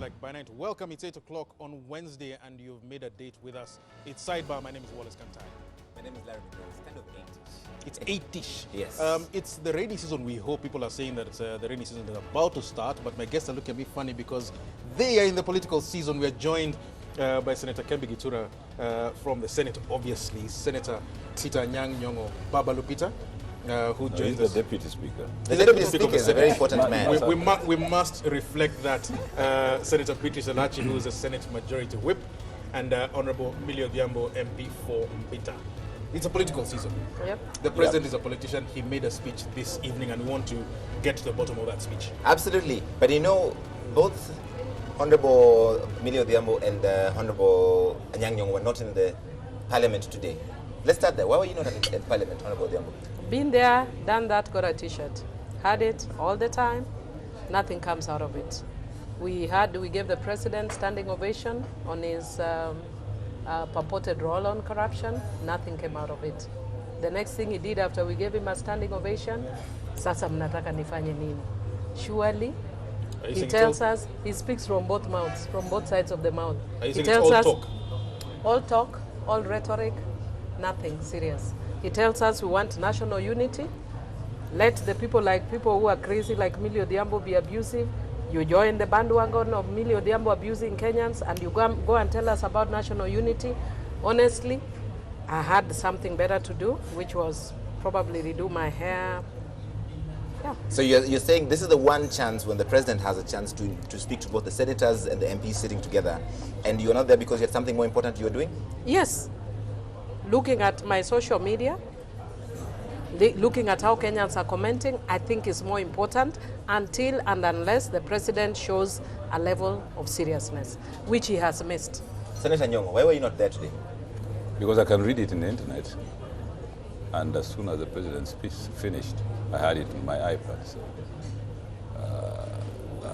like by night. Welcome, it's 8 o'clock on Wednesday and you've made a date with us. It's Sidebar. My name is Wallace, Kantai. My name is Larry. It's kind of 8-ish. It's 8-ish. Yes. It's the rainy season. We hope people are saying that the rainy season is about to start, but my guests are looking a bit funny because they are in the political season. We are joined by Senator Kembi Gitura from the Senate, obviously. Senator Anyang Nyong'o, Baba Lupita. Who joins the deputy speaker. The deputy speaker is a very important man. We must reflect that. Senator Beatrice Ellachi, who is a Senate Majority Whip, and Honorable Millie Odhiambo, MP for Mbita. It's a political season. Yep. The president is a politician. He made a speech this evening, and we want to get to the bottom of that speech. Absolutely. But you know, both Honorable Millie Odhiambo and Honorable Anyang Nyong'o were not in the parliament today. Let's start there. Why were you not at parliament, Honorable Odhiambo? Been there, done that, got a t-shirt. Had it all the time, nothing comes out of it. We gave the president standing ovation on his purported role on corruption. Nothing came out of it. The next thing he did after we gave him a standing ovation, sasa mnataka nifanye nini? Surely, he tells us, he speaks from both mouths, from both sides of the mouth. He tells us, all talk, all rhetoric, nothing serious. He tells us we want national unity. Let the people who are crazy like Millie Odhiambo be abusive. You join the bandwagon of Millie Odhiambo abusing Kenyans and you go and tell us about national unity. Honestly, I had something better to do, which was probably redo my hair. Yeah. So you're saying this is the one chance when the president has a chance to speak to both the senators and the MPs sitting together, and you're not there because you had something more important you're doing? Yes. Looking at my social media, looking at how Kenyans are commenting, I think is more important until and unless the president shows a level of seriousness, which he has missed. Senator Nyong'o, why were you not there today? Because I can read it in the internet. And as soon as the president's speech finished, I had it in my iPad. So,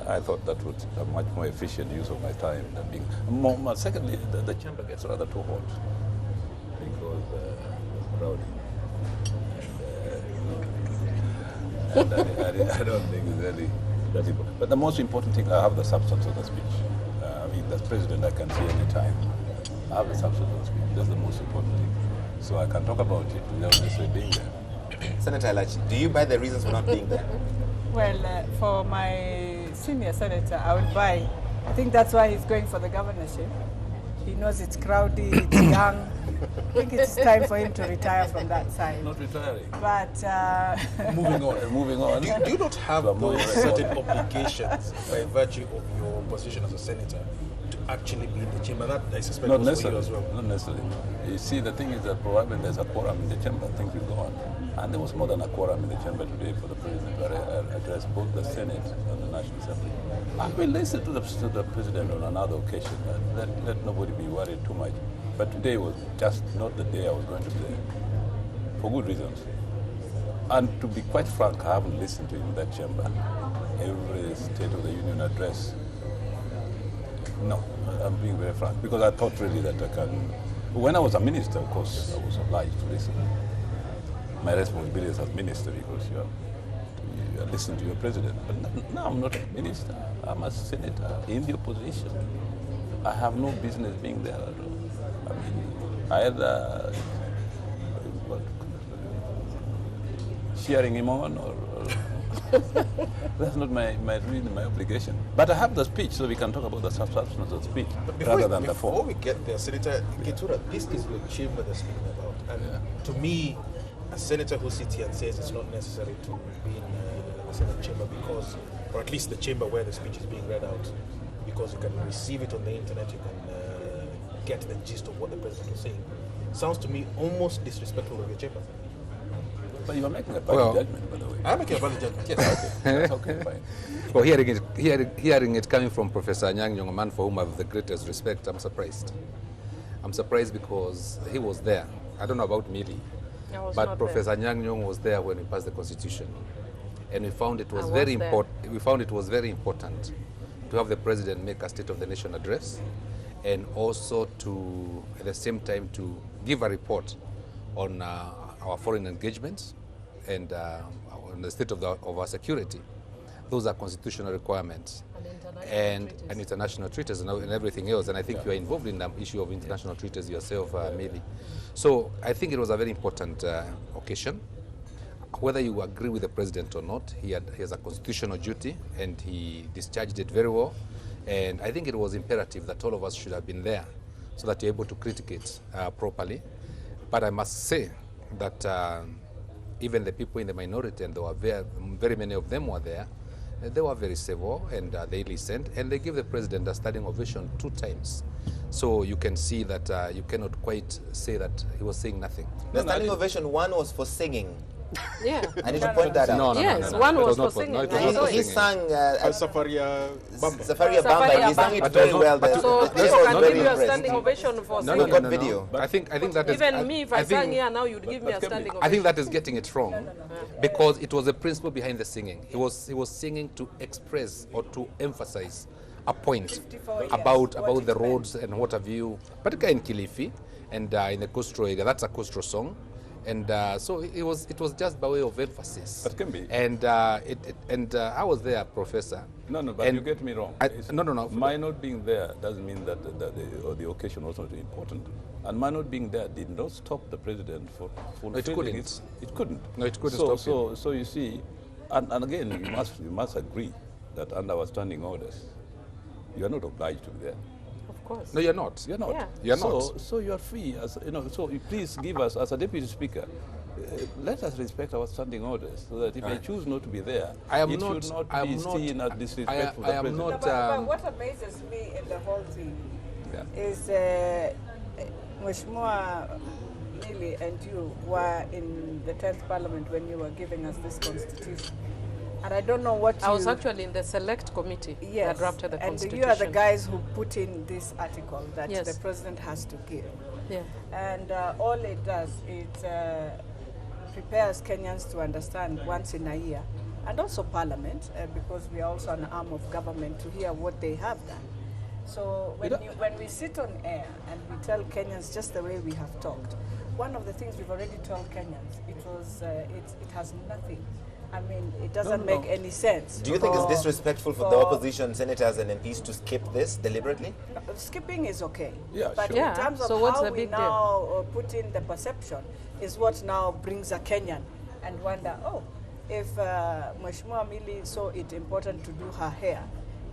I thought that would be a much more efficient use of my time than being... Secondly, the chamber gets rather too hot. Because rowdy. And I don't think it's really that important. But the most important thing, I have the substance of the speech. I mean, the president I can see any time. I have the substance of the speech. That's the most important thing. So I can talk about it without necessarily being there. Senator Ellachi, do you buy the reasons for not being there? Well, for my senior senator, I would buy. I think that's why he's going for the governorship. He knows it's crowded, it's young. I think it's time for him to retire from that side. Not retiring. But Moving on. Do you not have those certain obligations by virtue of your position as a senator to actually be in the chamber? That I suspect Not was for you necessarily. as well. Not necessarily. You see, the thing is that provided there's a quorum in the chamber, things will go on. And there was more than a quorum in the chamber today for the president to address both the Senate and the National Assembly. I will listen to the president on another occasion. Let nobody be worried too much. But today was just not the day I was going to be there, for good reasons. And to be quite frank, I haven't listened to him in that chamber. Every State of the Union address. No, I'm being very frank, because I thought really that I can... When I was a minister, of course, I was obliged to listen. My responsibility as a minister, because you are listening to your president. But now I'm not a minister. I'm a senator in the opposition. I have no business being there at all. I mean, either cheering him on or that's not my obligation. But I have the speech, so we can talk about the substance of the speech rather than the form. Before we get there, Senator Gitura, this is your chamber they're speaking about. And to me, a senator who sits here and says it's not necessary to be in the Senate chamber because, or at least the chamber where the speech is being read out, because you can receive it on the internet, you can get the gist of what the president was saying. Sounds to me almost disrespectful of your chamber. But you are making a valid judgment, by the way. I'm making a valid judgment, yes. That's okay, fine. Well, hearing it coming from Professor Anyang Nyong'o, a man for whom I have the greatest respect, I'm surprised. I'm surprised because he was there. I don't know about Millie, but Professor Anyang Nyong'o was there when we passed the Constitution, and we found it was very important. We found it was very important to have the president make a State of the Nation address, and also to, at the same time, to give a report on our foreign engagements and on the state of our security. Those are constitutional requirements and international treaties and everything else. And I think you are involved in the issue of international treaties yourself, Millie. So I think it was a very important occasion. Whether you agree with the president or not, he has a constitutional duty and he discharged it very well. And I think it was imperative that all of us should have been there so that you're able to critique it properly. But I must say that even the people in the minority, and there were very many of them were there, they were very civil and they listened and they gave the president a standing ovation 2 times. So you can see that you cannot quite say that he was saying nothing. The standing ovation, one was for singing. Yeah. I need to point that out. Yes, one was for singing. No, it was not for He singing. sang Safaria Bamba. Safaria Bamba. He sang it very well. So The people was can very give you a impressed. standing ovation for No, singing. got video. I think that is... Even me, if I sang here now, you'd give me a standing ovation. I think that is getting it wrong because it was the principle behind the singing. He was singing to express or to emphasize a point 54 years, about what the it roads and what have you, particularly in Kilifi and in the coastal area. That's a coastal song. And so it was just by way of emphasis. But Kembi. And I was there, Professor. No, but and you get me wrong. No. My not being there doesn't mean that the occasion was not important. And my not being there did not stop the president for fulfilling couldn't. It couldn't. No, it couldn't stop him. So you see, and again, you must agree that under our standing orders, you are not obliged to be there. Of course. No, you're not. You're not. Yeah. You're not. So you are free, so you please give us, as a deputy speaker, let us respect our standing orders, so that if I choose not to be there, it should not be seen as disrespectful to the president. But what amazes me in the whole thing is Mheshimiwa Millie and you were in the 10th Parliament when you were giving us this constitution. And I don't know what I was actually in the select committee that drafted the constitution. And you are the guys who put in this article that Yes. the president has to give. Yeah. And all it does, it prepares Kenyans to understand once in a year, and also Parliament, because we are also an arm of government, to hear what they have done. So when we sit on air and we tell Kenyans just the way we have talked, one of the things we've already told Kenyans, it has nothing. I mean, it doesn't make any sense. Do you think it's disrespectful for the opposition senators and MPs to skip this deliberately? No, skipping is okay. Yeah, but sure. in terms of So what's how the we big deal? now put in the perception is what now brings a Kenyan and wonder, if Mheshimiwa Millie saw it important to do her hair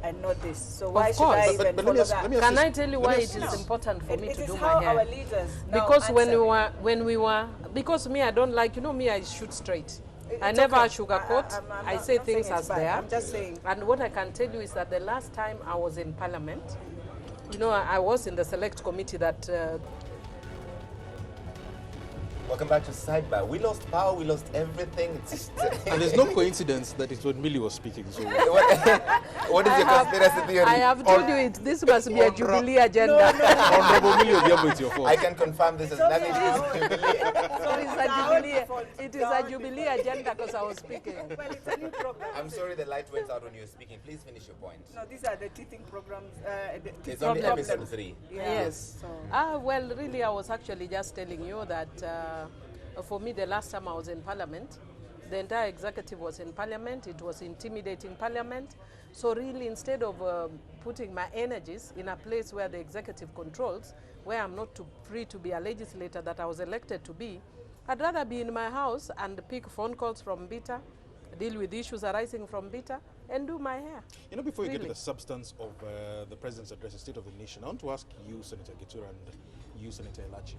and not this, so why should I even follow that? Can I tell you why it is important for me It to is do how my hair? our leaders now Because answer because me, I don't like, me, I shoot straight. I It's never okay. sugarcoat. I'm I not- say not saying things it's as bad. they are. I'm just saying. And what I can tell you is that the last time I was in Parliament, I was in the select committee that Welcome back to Sidebar. We lost power, we lost everything. It's just And there's no coincidence that it's when Millie was speaking. So what is your conspiracy theory? I have told you this must be a Jubilee agenda. Honorable Millie Odhiambo, it's your fault. I can confirm this is nothing to do with Jubilee. So it is a Jubilee agenda because I was speaking. Well, it's a new program. I'm sorry the light went out when you were speaking. Please finish your point. No, these are the teething programs. It's only Problems. episode 3. Yes. So. Well, really, I was actually just telling you that for me, the last time I was in Parliament, the entire executive was in Parliament. It was intimidating Parliament. So really, instead of putting my energies in a place where the executive controls, where I'm not free to be a legislator that I was elected to be, I'd rather be in my house and pick phone calls from Bita, deal with issues arising from Bita, and do my hair. Before you get to Really? the substance of the President's address, the State of the Nation, I want to ask you, Senator Gitura, and you, Senator Ellachi,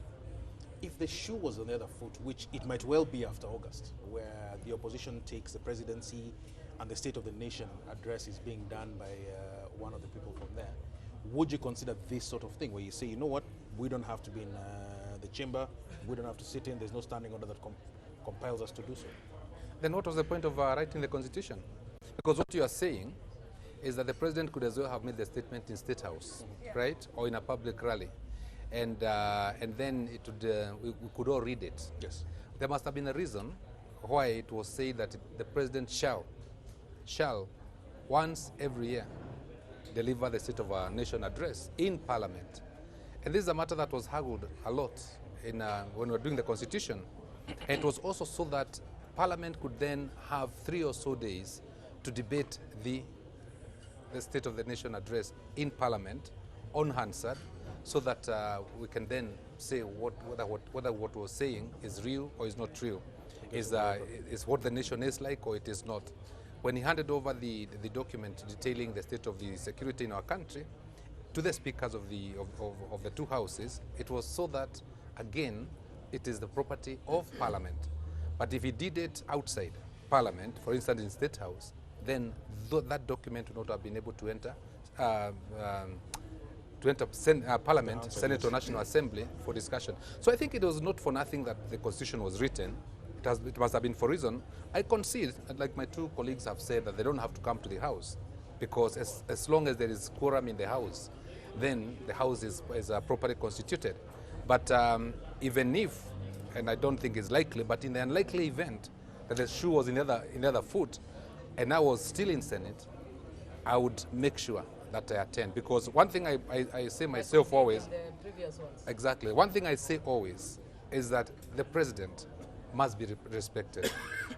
if the shoe was on the other foot, which it might well be after August, where the opposition takes the presidency and the State of the Nation address is being done by one of the people from there, would you consider this sort of thing, where you say, you know what, we don't have to be in the chamber, we don't have to sit in, there's no standing order that compels us to do so? Then what was the point of writing the constitution? Because what you are saying is that the president could as well have made the statement in State House, right, or in a public rally, and then it would, we could all read it. Yes. There must have been a reason why it was said that the president shall once every year deliver the State of our Nation address in Parliament. And this is a matter that was haggled a lot when we were doing the constitution. And it was also so that Parliament could then have 3 or so days to debate the State of the Nation address in Parliament unanswered, so that we can then say whether what we're saying is real or is not real, is what the nation is like or it is not. When he handed over the document detailing the state of the security in our country to the speakers of the two houses, it was so that, again, it is the property of Parliament. But if he did it outside Parliament, for instance in State House, then that document would not have been able to enter Parliament, Senate or National Assembly for discussion. So I think it was not for nothing that the Constitution was written. It must have been for a reason. I concede, like my two colleagues have said, that they don't have to come to the House, because as long as there is quorum in the House, then the House is properly constituted. But even if, and I don't think it's likely, but in the unlikely event that the shoe was in the other foot, and I was still in Senate, I would make sure that I attend. Because one thing I say myself always, the previous ones. Exactly. One thing I say always is that the president must be respected.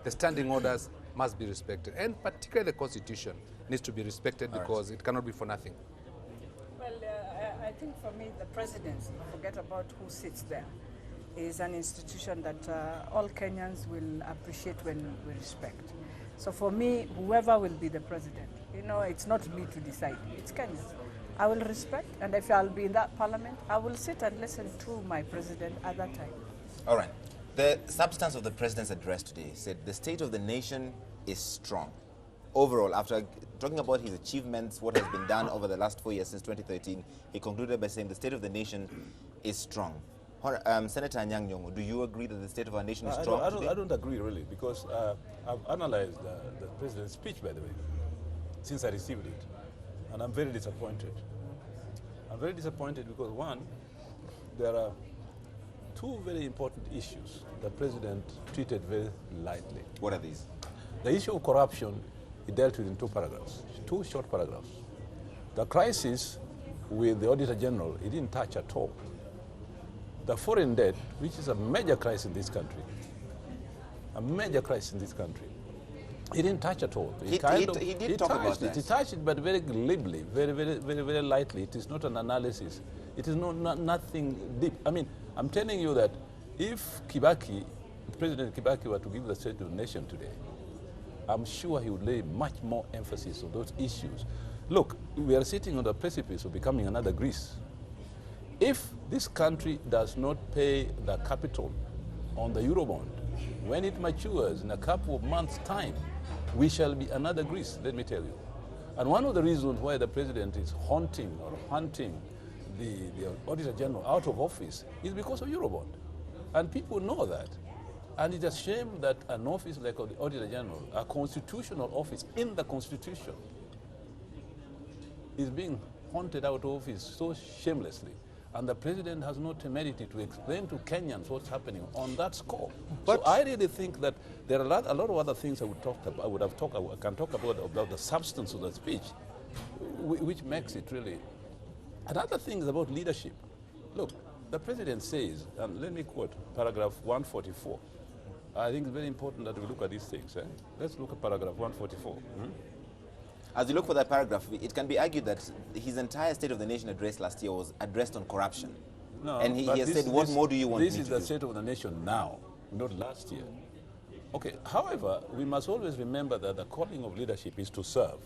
The standing orders must be respected. And particularly the Constitution needs to be respected, because it cannot be for nothing. Well, I think for me, the presidency, forget about who sits there, is an institution that all Kenyans will appreciate when we respect. So for me, whoever will be the president, it's not me to decide. It's Kenyans. I will respect, and if I'll be in that parliament, I will sit and listen to my president at that time. All right. The substance of the president's address today said the state of the nation is strong. Overall, after talking about his achievements, what has been done over the last 4 years since 2013, he concluded by saying the state of the nation is strong. Senator Anyang Nyong'o, do you agree that the state of our nation is strong? I don't agree, really, because I've analyzed the president's speech, by the way, since I received it, and I'm very disappointed. I'm very disappointed because, one, there are two very important issues the president treated very lightly. What are these? The issue of corruption, he dealt with in two short paragraphs. The crisis with the Auditor General, he didn't touch at all. The foreign debt, which is a major crisis in this country, he didn't touch at all. He did talk about that. He touched it, but very glibly, very lightly. It is not an analysis. It is nothing deep. I mean, I'm telling you that if President Kibaki were to give the state of the nation today, I'm sure he would lay much more emphasis on those issues. Look, we are sitting on the precipice of becoming another Greece. If this country does not pay the capital on the Eurobond, when it matures in a couple of months' time, we shall be another Greece, let me tell you. And one of the reasons why the president is hunting the Auditor General out of office is because of Eurobond. And people know that. And it's a shame that an office like the Auditor General, a constitutional office in the Constitution, is being hunted out of office so shamelessly. And the president has no temerity to explain to Kenyans what's happening on that score. But so I really think that there are a lot of other things I can talk about the substance of the speech, which makes it really. Another thing is about leadership. Look, the president says, and let me quote paragraph 144. I think it's very important that we look at these things. Let's look at paragraph 144. As you look for that paragraph, it can be argued that his entire State of the Nation address last year was addressed on corruption. No, and he has said, what more do you want me to do? This is the State of the Nation now, not last year. Okay, however, we must always remember that the calling of leadership is to serve,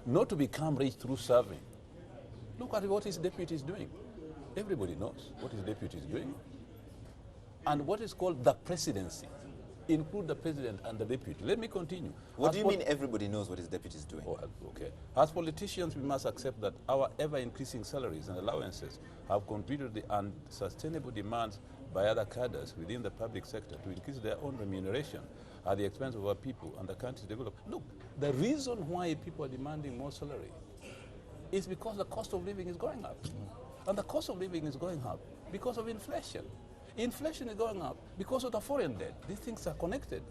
not to become rich through serving. Look at what his deputy is doing. Everybody knows what his deputy is doing. And what is called the presidency include the president and the deputy. Let me continue. What do you mean everybody knows what his deputy is doing? Oh, okay. As politicians, we must accept that our ever-increasing salaries and allowances have contributed the unsustainable demands by other cadres within the public sector to increase their own remuneration at the expense of our people and the country's development. Look, the reason why people are demanding more salary is because the cost of living is going up. And the cost of living is going up because of inflation. Inflation is going up because of the foreign debt. These things are connected.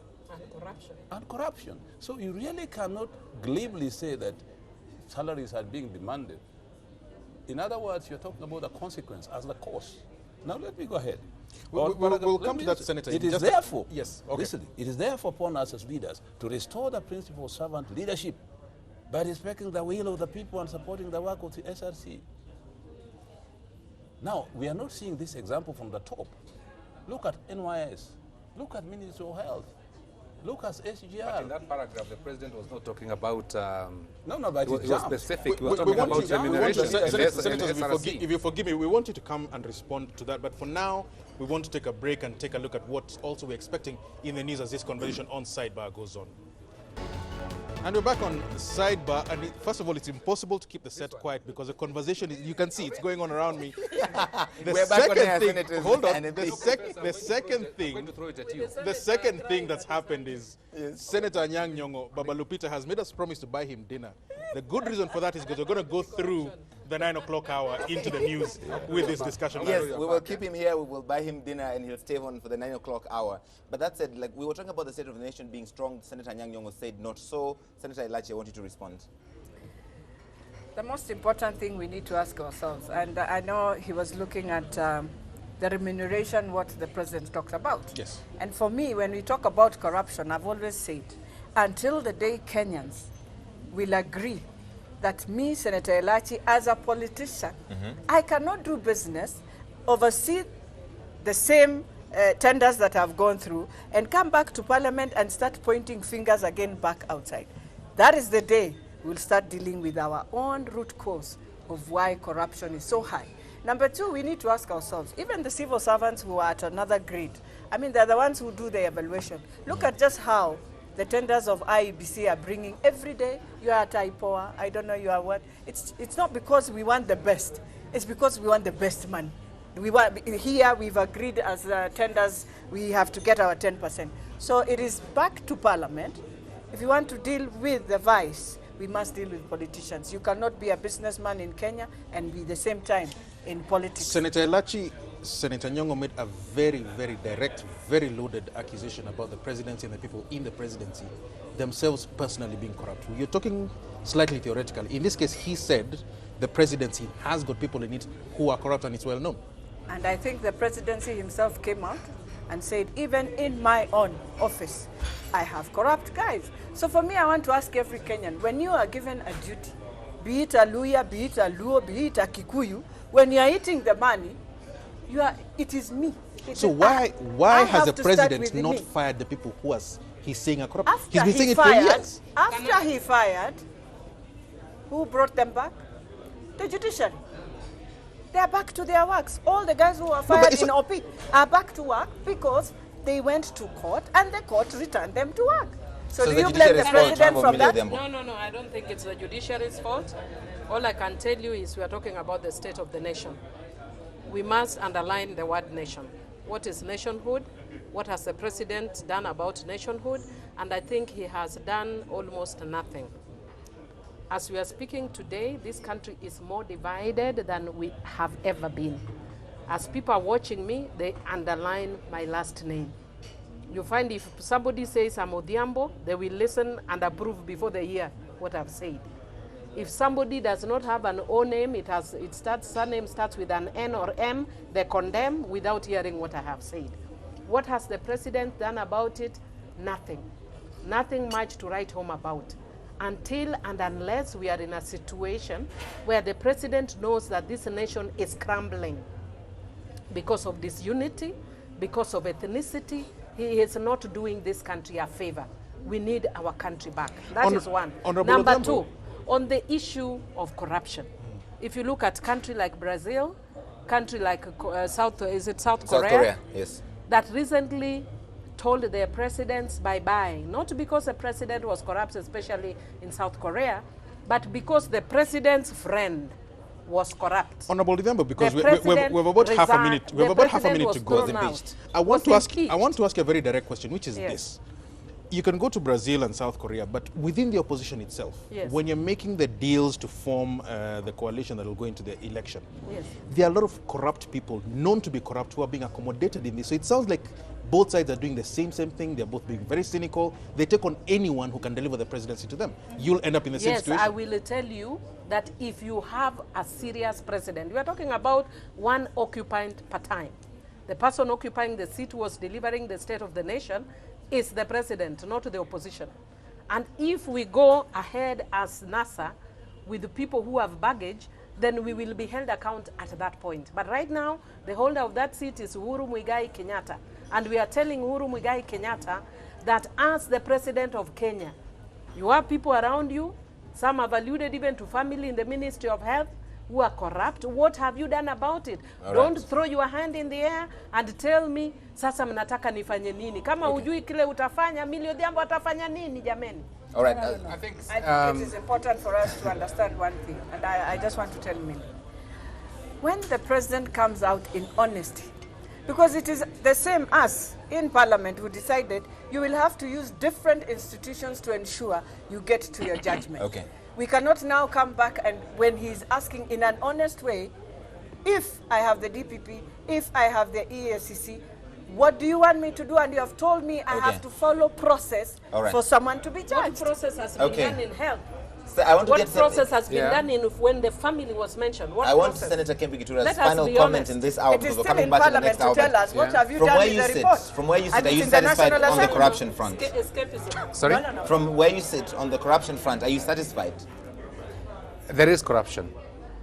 And corruption. So you really cannot glibly say that salaries are being demanded. In other words, you're talking about the consequence as the cause. Now let me go ahead. We'll come to that, Senator. It is therefore, yes, okay. listen, it is therefore upon us as leaders to restore the principle of servant leadership by respecting the will of the people and supporting the work of the SRC. Now, we are not seeing this example from the top. Look at NYS. Look at Ministry of Health. Look at SGR. But in that paragraph, the president was not talking about. But it was specific. He was We talking want about you- remuneration. Senators, if you forgive me, we want you to come and respond to that. But for now, we want to take a break and take a look at what also we're expecting in the news as this conversation on Sidebar goes on. And we're back on Sidebar, and first of all, it's impossible to keep the set quiet because the conversation is, you can see it's going on around me. We're back on air, Senators. Hold on, And the second thing that's happened is Senator Anyang Nyong'o, Baba Lupita, has made us promise to buy him dinner. The good reason for that is because we're going to go through the 9 o'clock hour into the news with this discussion. Yes, we will keep him here, we will buy him dinner, and he'll stay on for the 9 o'clock hour. But that said, like, we were talking about the state of the nation being strong. Senator Anyang Nyong'o said not so. Senator Ellachi, I want you to respond. The most important thing we need to ask ourselves, and I know he was looking at the remuneration, what the president talks about. Yes. And for me, when we talk about corruption, I've always said, until the day Kenyans will agree that me, Senator Ellachi, as a politician, I cannot do business, oversee the same tenders that I've gone through, and come back to Parliament and start pointing fingers again back outside. That is the day we'll start dealing with our own root cause of why corruption is so high. Number two, we need to ask ourselves, even the civil servants who are at another grade, I mean, they're the ones who do the evaluation. Look at just how the tenders of IEBC are bringing every day. You are at IPOA, I don't know you are what. It's not because we want the best, it's because we want the best money. We want, here we've agreed as tenders, we have to get our 10%. So it is back to Parliament. If you want to deal with the vice, we must deal with politicians. You cannot be a businessman in Kenya and be the same time in politics. Senator Ellachi, Senator Nyong'o made a very, very direct, very loaded accusation about the presidency and the people in the presidency themselves personally being corrupt. You're talking slightly theoretical. In this case, he said the presidency has got people in it who are corrupt, and it's well known. And I think the presidency himself came out and said, even in my own office, I have corrupt guys. So for me, I want to ask every Kenyan, when you are given a duty, be it a Luya, be it a Luo, be it a Kikuyu, when you are eating the money, it is me. So why has the president not fired the people who he's saying are corrupt? He's been saying it for years. After he fired, who brought them back? The judiciary. They are back to their works. All the guys who were fired in OP are back to work because they went to court and the court returned them to work. So do you blame the president from that? No, I don't think it's the judiciary's fault. All I can tell you is we are talking about the state of the nation. We must underline the word nation. What is nationhood? What has the president done about nationhood? And I think he has done almost nothing. As we are speaking today, this country is more divided than we have ever been. As people are watching me, they underline my last name. You find if somebody says I'm Odhiambo, they will listen and approve before they hear what I've said. If somebody does not have an O name, surname starts with an N or M, they condemn without hearing what I have said. What has the president done about it? Nothing. Nothing much to write home about. Until and unless we are in a situation where the president knows that this nation is crumbling because of disunity, because of ethnicity, he is not doing this country a favor. We need our country back. That is one. Number two, on the issue of corruption. If you look at country like Brazil, country like South Korea? South Korea, yes. That recently told their presidents bye-bye, not because the president was corrupt, especially in South Korea, but because the president's friend was corrupt. Honorable Odhiambo, because we have about half a minute. We have about half a minute to go. I want to ask you a very direct question, which is this: you can go to Brazil and South Korea, but within the opposition itself, when you're making the deals to form the coalition that will go into the election, there are a lot of corrupt people known to be corrupt who are being accommodated in this. So it sounds like both sides are doing the same thing. They're both being very cynical. They take on anyone who can deliver the presidency to them. You'll end up in the same situation. Yes, I will tell you that if you have a serious president, we are talking about one occupant per time. The person occupying the seat who was delivering the state of the nation is the president, not the opposition. And if we go ahead as NASA with the people who have baggage, then we will be held account at that point. But right now, the holder of that seat is Uhuru Muigai Kenyatta. And we are telling Uhuru Muigai Kenyatta that as the president of Kenya, you have people around you, some have alluded even to family in the Ministry of Health, who are corrupt. What have you done about it? Don't throw your hand in the air and tell me, sasa mnataka nifanye nini? Kama hujui kile utafanya, Millie Odhiambo atafanya nini jameni? All right. I think it is important for us to understand one thing, and I just want to tell Millie. When the president comes out in honesty, because it is the same as in Parliament who decided you will have to use different institutions to ensure you get to your judgment. Okay. We cannot now come back and when he's asking in an honest way, if I have the DPP, if I have the EACC, what do you want me to do? And you have told me I have to follow process for someone to be judged. What process has been done in health? So I want to What process has been done in when the family was mentioned? What I want process? Senator Kembi Gitura's Let us final be comment honest. in this hour It because is we're still coming in back to the Parliament next to hour. tell us what have you From done where in you the sit, report. from where you sit, And are you it's in the satisfied National on the Assembly. corruption front? Escapism. Sorry? No. From where you sit on the corruption front, are you satisfied? There is corruption,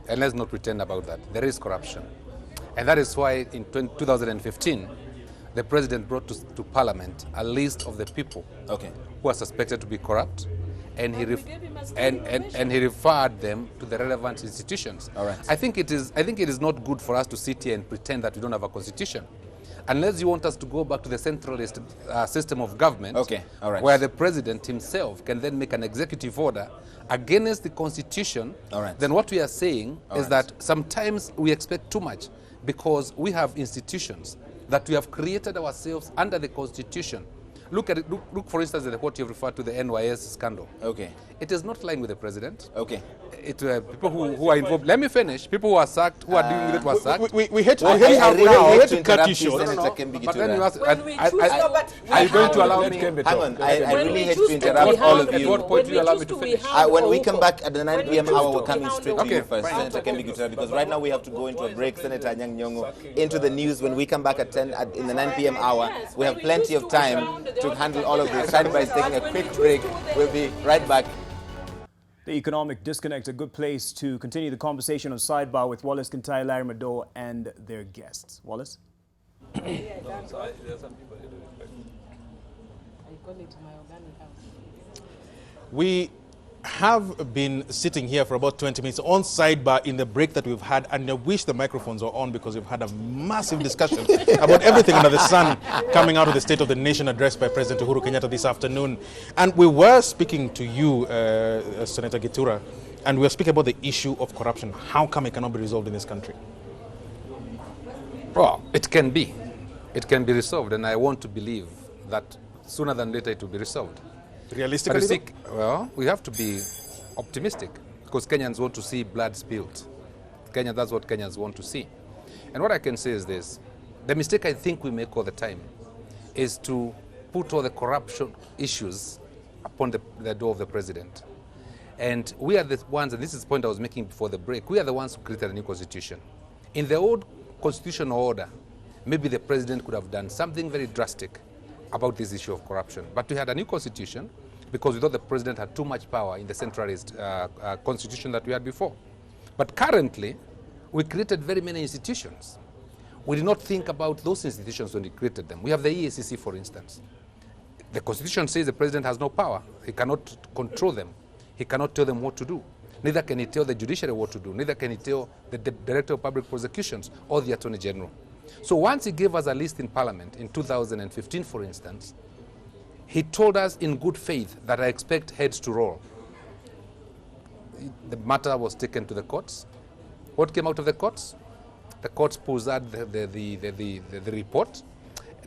and let's not pretend about that. There is corruption. And that is why in 2015, the president brought to Parliament a list of the people who are suspected to be corrupt, and he referred them to the relevant institutions. All right. I think it is not good for us to sit here and pretend that we don't have a constitution. Unless you want us to go back to the centralist system of government, where the president himself can then make an executive order against the constitution, then what we are saying is that sometimes we expect too much because we have institutions that we have created ourselves under the constitution. Look at it. Look for instance, at what you've referred to, the NYS scandal. It is not lying with the president. People who are involved. Let me finish. People who are sacked, who are dealing with it, were sacked. We hate to cut you short. But then you ask, are you going to allow me? Hang on, I really hate to interrupt all of you. At what point do you allow me to finish? When we come back at the 9 p.m. hour, we're coming straight to you first, Senator Kembi Gitura, because right now we have to go into a break. Senator Anyang Nyong'o into the news. When we come back at 10 in the 9 p.m. hour, we have plenty of time to handle all of this. Sidebar is taking a quick break. We'll be right back. The economic disconnect, a good place to continue the conversation on Sidebar with Wallace, Kantai, Larry Madowo, and their guests. Wallace? We have been sitting here for about 20 minutes on Sidebar in the break that we've had, and I wish the microphones are on because we've had a massive discussion about everything under the sun coming out of the State of the Nation address by President Uhuru Kenyatta this afternoon. And we were speaking to you, Senator Gitura, and we were speaking about the issue of corruption. How come it cannot be resolved in this country? Well, it can be. It can be resolved, and I want to believe that sooner than later it will be resolved. Realistically? Well, we have to be optimistic because Kenyans want to see blood spilled. That's what Kenyans want to see. And what I can say is this. The mistake I think we make all the time is to put all the corruption issues upon the door of the president. And we are the ones, and this is the point I was making before the break, we are the ones who created a new constitution. In the old constitutional order, maybe the president could have done something very drastic about this issue of corruption. But we had a new constitution because we thought the president had too much power in the centralist constitution that we had before. But currently, we created very many institutions. We did not think about those institutions when we created them. We have the EACC, for instance. The constitution says the president has no power. He cannot control them. He cannot tell them what to do. Neither can he tell the judiciary what to do. Neither can he tell the director of public prosecutions or the attorney general. So once he gave us a list in Parliament in 2015, for instance, he told us in good faith that I expect heads to roll. The matter was taken to the courts. What came out of the courts? The courts pulled out the report.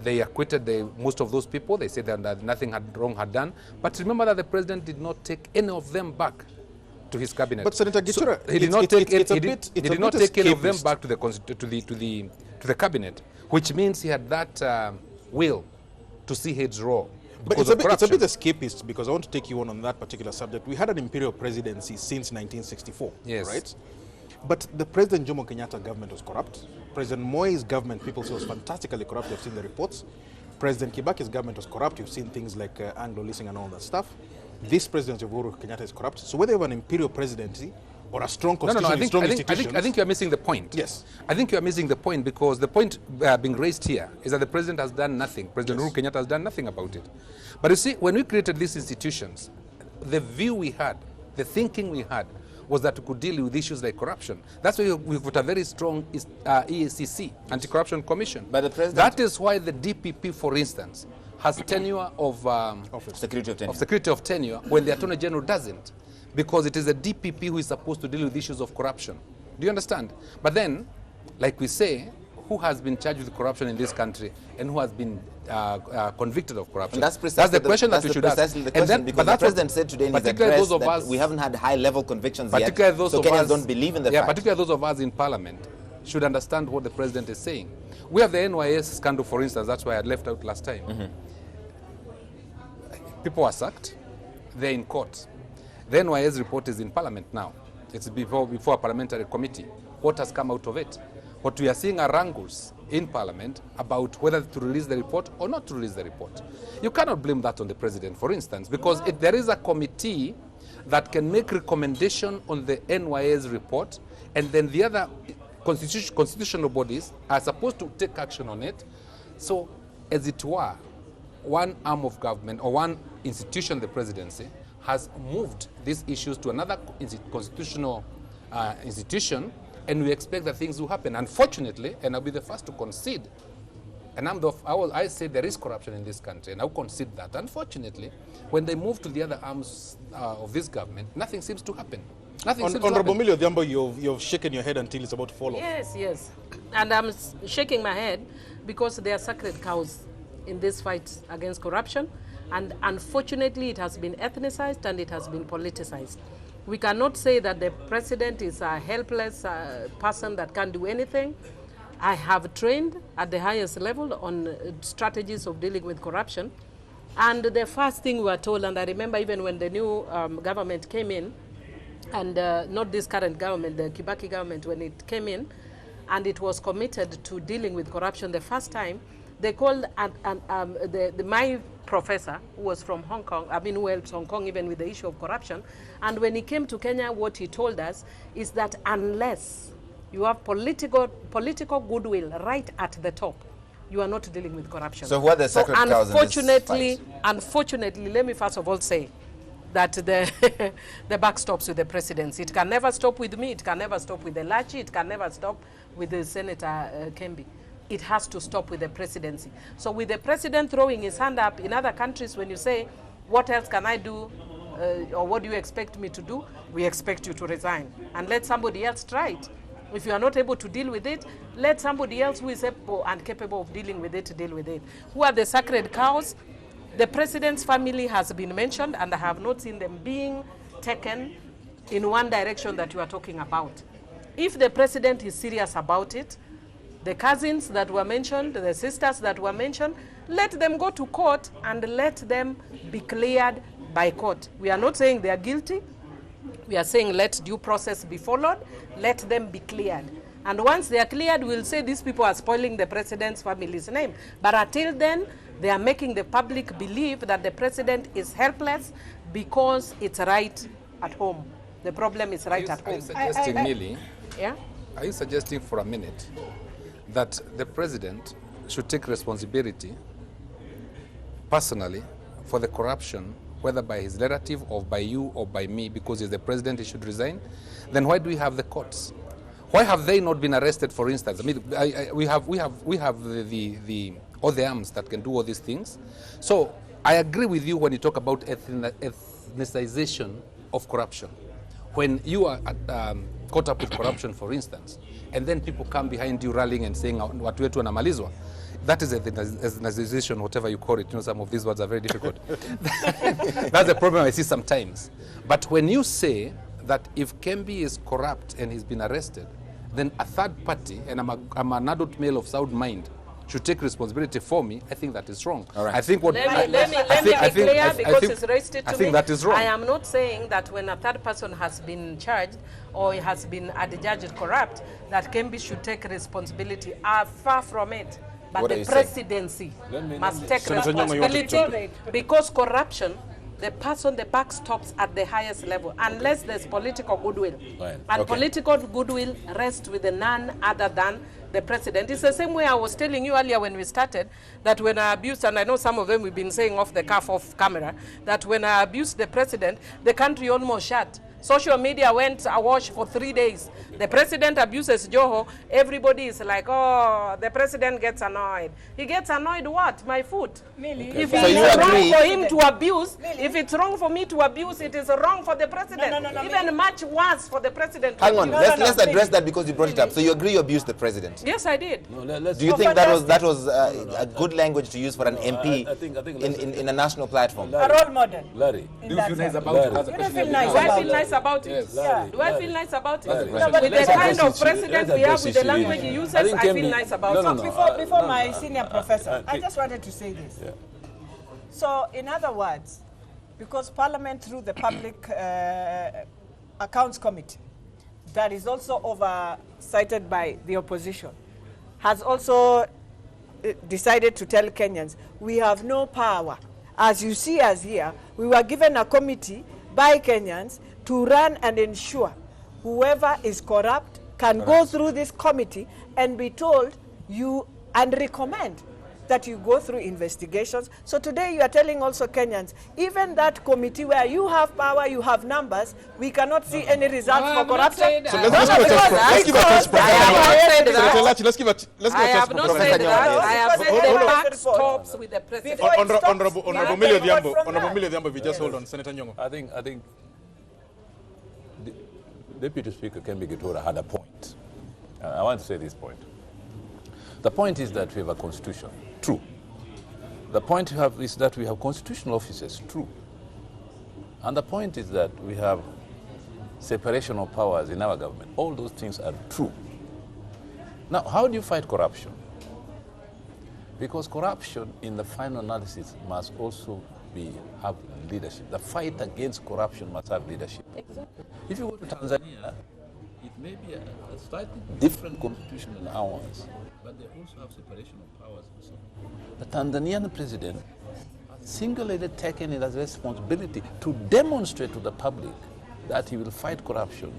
They acquitted most of those people. They said that nothing wrong had done. But remember that the president did not take any of them back to his cabinet. But Senator Gitura, so he did not take any of them back to the cabinet, which means he had that will to see heads roll. But it's a bit escapist because I want to take you on that particular subject. We had an imperial presidency since 1964, right? But the President Jomo Kenyatta government was corrupt. President Moi's government, people say, was fantastically corrupt. You've seen the reports. President Kibaki's government was corrupt. You've seen things like Anglo leasing and all that stuff. This President Uhuru Kenyatta is corrupt. So whether you have an imperial presidency or a strong constitution with strong institutions... I think you're missing the point. Yes. I think you're missing the point because the point being raised here is that the President has done nothing. President Uhuru Kenyatta has done nothing about it. But you see, when we created these institutions, the view we had, the thinking we had, was that we could deal with issues like corruption. That's why we've got a very strong EACC, Anti-Corruption Commission. But the President... That is why the DPP, for instance, has tenure of... security of tenure when the Attorney General doesn't. Because it is the DPP who is supposed to deal with issues of corruption. Do you understand? But then, like we say, who has been charged with corruption in this country and who has been convicted of corruption? And that's precisely the question that we should ask. The question, because the President said today in his address that we haven't had high-level convictions yet, so Kenyans don't believe in the fact. Particularly those of us in Parliament should understand what the President is saying. We have the NYS scandal, for instance. That's why I had left out last time. People are sacked. They're in court. The NYS report is in Parliament now. It's before a parliamentary committee. What has come out of it? What we are seeing are wrangles in Parliament about whether to release the report or not to release the report. You cannot blame that on the President, for instance, because if there is a committee that can make recommendation on the NYS report, and then the other constitutional bodies are supposed to take action on it. So, as it were, one arm of government or one institution, the presidency, has moved these issues to another constitutional institution, and we expect that things will happen. Unfortunately, and I'll be the first to concede, and I say there is corruption in this country, and I'll concede that. Unfortunately, when they move to the other arms of this government, nothing seems to happen. Honorable Millie Odhiambo, you've shaken your head until it's about to fall off. Yes. And I'm shaking my head because they are sacred cows in this fight against corruption. And unfortunately, it has been ethnicized and it has been politicized. We cannot say that the president is a helpless person that can't do anything. I have trained at the highest level on strategies of dealing with corruption. And the first thing we were told, and I remember even when the new government came in, and not this current government, the Kibaki government, when it came in, and it was committed to dealing with corruption the first time, they called my professor, who was from Hong Kong, who helped Hong Kong even with the issue of corruption. And when he came to Kenya, what he told us is that unless you have political goodwill right at the top, you are not dealing with corruption. So what are the sacred cows in this fight? Unfortunately, let me first of all say that the buck stops with the presidency. It can never stop with me. It can never stop with Ellachi. It can never stop with the Senator Kembi. It has to stop with the presidency. So with the president throwing his hand up in other countries, when you say, what else can I do, or what do you expect me to do? We expect you to resign and let somebody else try it. If you are not able to deal with it, let somebody else who is able and capable of dealing with it deal with it. Who are the sacred cows? The president's family has been mentioned, and I have not seen them being taken in one direction that you are talking about. If the president is serious about it, the cousins that were mentioned, the sisters that were mentioned, let them go to court and let them be cleared by court. We are not saying they are guilty. We are saying let due process be followed. Let them be cleared. And once they are cleared, we'll say these people are spoiling the president's family's name. But until then, they are making the public believe that the president is helpless because it's right at home. The problem is right at home. Are you suggesting, Millie? Yeah? Are you suggesting for a minute that the president should take responsibility personally for the corruption, whether by his relative or by you or by me, because he's the president, he should resign? Then why do we have the courts? Why have they not been arrested, for instance? We have all the arms that can do all these things. So I agree with you when you talk about ethnicization of corruption. When you are caught up with corruption, for instance, and then people come behind you rallying and saying, watu wetu wanamalizwa. That is ethnicization, whatever you call it. You know, some of these words are very difficult. That's the problem I see sometimes. But when you say that if Kembi is corrupt and he's been arrested, then a third party, and I'm an adult male of sound mind, should take responsibility for me, I think that is wrong. All right. I think what Let me be clear, because it's raised it to me. I think that is wrong. I am not saying that when a third person has been charged or has been adjudged corrupt, that Kembi should take responsibility. Far from it. But What are the you saying? presidency Let must me- take Senator Nyong'o, you want to responsibility, because corruption, the person, the buck stops at the highest level, unless there's political goodwill. Right. And Okay. political goodwill rests with none other than the president. It's the same way I was telling you earlier when we started, that when I abused, and I know some of them we've been saying off the cuff of camera, that when I abused the president, the country almost shut. Social media went awash for 3 days. The president abuses Joho. Everybody is like, oh, the president gets annoyed. He gets annoyed what? My foot. Millie, If So it's you wrong agree- for him to abuse, if it's wrong for me to abuse, it is wrong for the president. No, Even much worse for the president to Hang on, abuse. let's address that because you brought it up. So you agree you abused the president? Yes, I did. No, let's Do you Oh, think that was fantastic. a good language to use for an MP I think in a national platform? a role model. Larry, in Do you that feel nice sense. about Larry. it? That's the You don't question feel you're nice Do I about feel it. nice about it? Yes. Yeah. Do I feel nice about it? That's the No, but With the let's kind address of president we have, with the language he uses, I feel nice about it. Before my senior professor, I just wanted to say this. Yeah. So, in other words, because Parliament, through the Public Accounts Committee, that is also oversighted by the opposition, has also decided to tell Kenyans, we have no power. As you see us here, we were given a committee by Kenyans to run and ensure whoever is corrupt can go through this committee and be told you and recommend that you go through investigations. So today you are telling also Kenyans, even that committee where you have power, you have numbers, we cannot see any results for corruption. So let's give a test. I have not said that. Senator Ellachi, let's give a I test have for not Professor said Nyong'o. that. I have said Hold the on. back stops with the president. Before it stops, Honorable we have Millie to vote Odhiambo, from Honorable that. Millie Odhiambo, if you just hold on, Senator Nyong'o. I think the Deputy Speaker Kembi Gitura had a point. I want to say this point. The point is that we have a constitution. True. The point we have is that we have constitutional officers. True. And the point is that we have separation of powers in our government. All those things are true. Now, how do you fight corruption? Because corruption, in the final analysis, must also have leadership. The fight against corruption must have leadership. Exactly. If you go to Tanzania, it may be a slightly different constitution than ours, but they also have separation of powers and so on. The Tanzanian president has singularly taken it as a responsibility to demonstrate to the public that he will fight corruption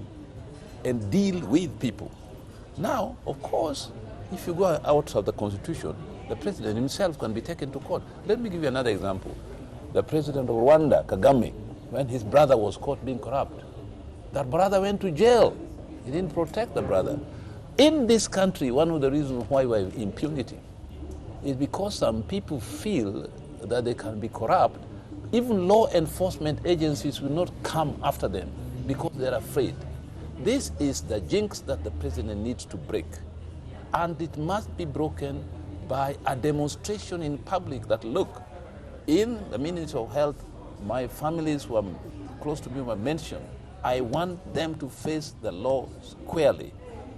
and deal with people. Now, of course, if you go out of the constitution, the president himself can be taken to court. Let me give you another example. The president of Rwanda, Kagame, when his brother was caught being corrupt, that brother went to jail. He didn't protect the brother. In this country, one of the reasons why we have impunity is because some people feel that they can be corrupt. Even law enforcement agencies will not come after them because they're afraid. This is the jinx that the president needs to break. And it must be broken by a demonstration in public that, look, in the Ministry of Health, my families who are close to me were mentioned. I want them to face the law squarely.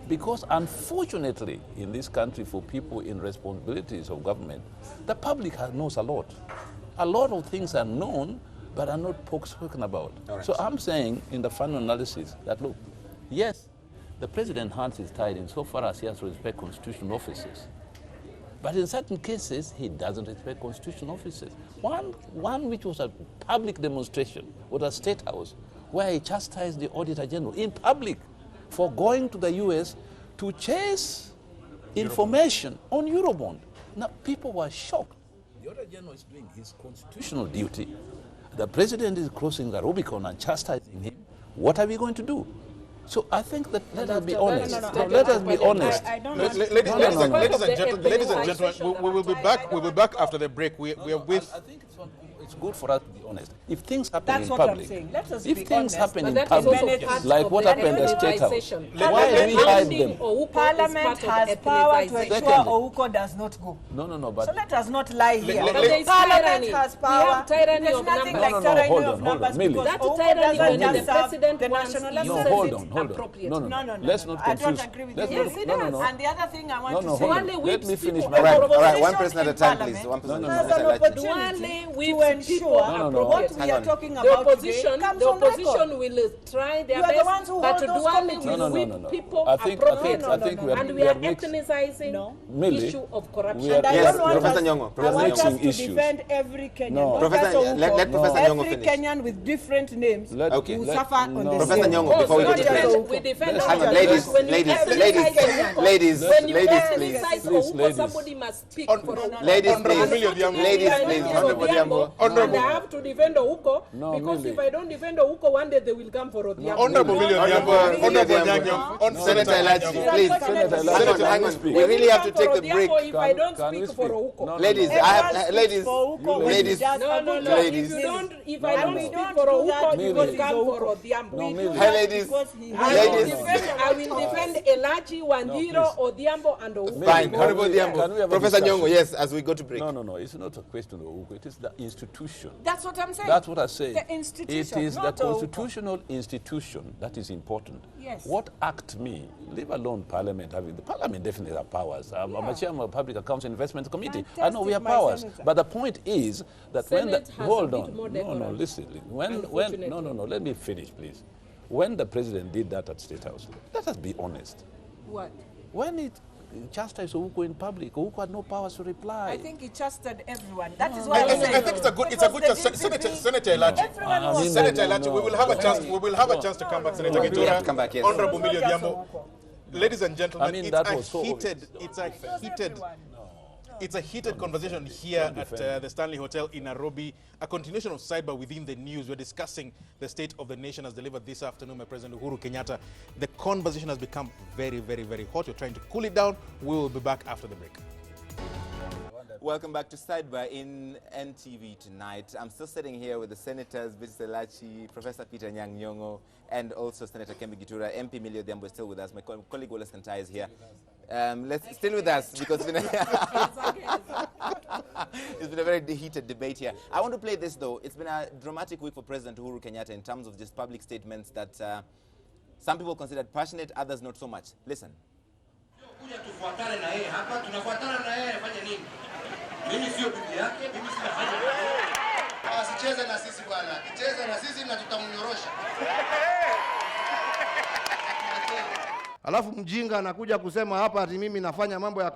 Because unfortunately, in this country, for people in responsibilities of government, the public knows a lot. A lot of things are known, but are not spoken about. Right. So I'm saying in the final analysis that, look, yes, the president's hands is tied insofar as he has to respect constitutional officers. But in certain cases, he doesn't respect constitutional officers. One which was a public demonstration was a State House, where he chastised the Auditor General in public for going to the US to chase information on Eurobond. Now, people were shocked. The Auditor General is doing his constitutional duty. The president is crossing the Rubicon and chastising him. What are we going to do? So I think that let us be honest. Let us be honest. Ladies and gentlemen, we will be back. We will be back after the break. We are with. I think it's It's good for us to be honest. If things happen That's in what I'm public, saying. Let us if be things honest. happen But in that is public, also part like of what the happened at State House, ethnicization. why do we hide them? Parliament has power to ensure Secondly- Ouko does not go. No, but So let us not lie here. But there is Parliament tyranny. has We power. have tyranny There's of nothing numbers. like No, tyranny hold of on, numbers Millie. because That Ouko tyranny doesn't when the just serve president the wants National uses no, Assembly. hold it on. appropriately. No. No. Let's not I confuse. don't agree with Let's you. not- Yes, it no. And the other thing I want No, to no, say, hold on. Duale Let whips me finish people my All right, point. all right. One Opposition person at a in time, Parliament please. One person No, at no, a has time. an Like- opportunity Duale to whips people ensure No, no. what Hang we are on. talking The about today opposition, comes the on record. opposition will try their You are the best, ones who but hold those Duale committees. will No. whip people I think appropriately. we are, And we are mixing. ethnicizing No. Millie, issue of corruption. we are- And I Yes, don't want Professor us, Nyong'o, I Professor want Nyong'o. us to Issues. defend every Kenyan. No. Not Professor- just Ouko. let Professor Nyong'o Every finish. Kenyan with different names Okay. will Let- suffer on no. the Professor same. Nyong'o, before we we go to break. defend, we defend Let's- all Hang on, the ladies, when you ladies, ethnize ladies, Kenyans, ladies, when you ladies, ethnize please. Please, Ouko, ladies. somebody must speak for Ouko. Ladies, Honorable please. Millie Odhiambo. Ladies, I please. defend Honorable Odhiambo. and I have to defend Ouko No, because Millie. if I don't defend Ouko, one day they will come for Odhiambo. Honorable Millie Odhiambo. Honorable Honorable Odhiambo. Nyong'o. On Senator Ellachi, please. Senator Hang Ellachi, on, hang on. speak. We really have to take a For break. Odhiambo if I don't Can we speak for speak? Ouko. No, Ladies, no. I have Everyone ladies. speaks for Ouko when ladies. he does No, a no, good no. job. Ladies. If And I don't we speak don't for do Ouko, that you because will he's come for Ouko. Odhiambo. No, We Millie. do Hey, that ladies. because he I has will Ladies. defend, I will defend Ellachi, Wanjiro, Odhiambo, and Ouko. Fine, Can Honorable we- can we Odhiambo. have a Professor discussion? Nyong'o, yes, as we go to break. No. It's not a question of Ouko. It is the institution. That's what I'm saying. That's what I say. The institution, It is the not Ouko. constitutional institution that is important. Yes. What act me, leave alone Parliament having the Parliament definitely have powers. I'm a chairman of Public Accounts and Investment Committee. I know we have Fantastic, my powers. senator. But the point is that when the Senate has hold a bit on, more no, decorum, listen. When unfortunately. no, let me finish, please. When the president did that at State House, let us be honest. What? When it chastised Ouko in public, Ouko had no powers to reply. I think he trusted everyone. That is why I think it's a good Senator Ellachi. Everyone I was mean, Senator no, Ellachi, no. we will have a chance. We will have a chance to come back, Senator We have to come Gitura. back, yes. Honorable Millie Soldiers Odhiambo. of Ouko. Ladies and gentlemen, I mean, that was so it's a heated conversation here at the Stanley Hotel in Nairobi. A continuation of Sidebar within the news. We're discussing the state of the nation as delivered this afternoon by President Uhuru Kenyatta. The conversation has become very, very, very hot. We're trying to cool it down. We will be back after the break. Welcome back to Sidebar in NTV tonight. I'm still sitting here with the senators, Beatrice Ellachi, Professor Anyang Nyong'o, and also Senator Kembi Gitura. MP Millie Odhiambo is still with us. My colleague Wallace Kantai is here. Still with us because it's been a very heated debate here. I want to play this though. It's been a dramatic week for President Uhuru Kenyatta in terms of just public statements that some people considered passionate, others not so much. Listen. Kuja tufuatane na yeye hapa, tunafuatana na yeye afanye nini? Mimi sio bibi yake, mimi sitafanya. Asicheze na sisi bwana. Akicheza na sisi na tutamnyorosha. Alafu mjinga anakuja kusema hapa ati mimi nafanya mambo ya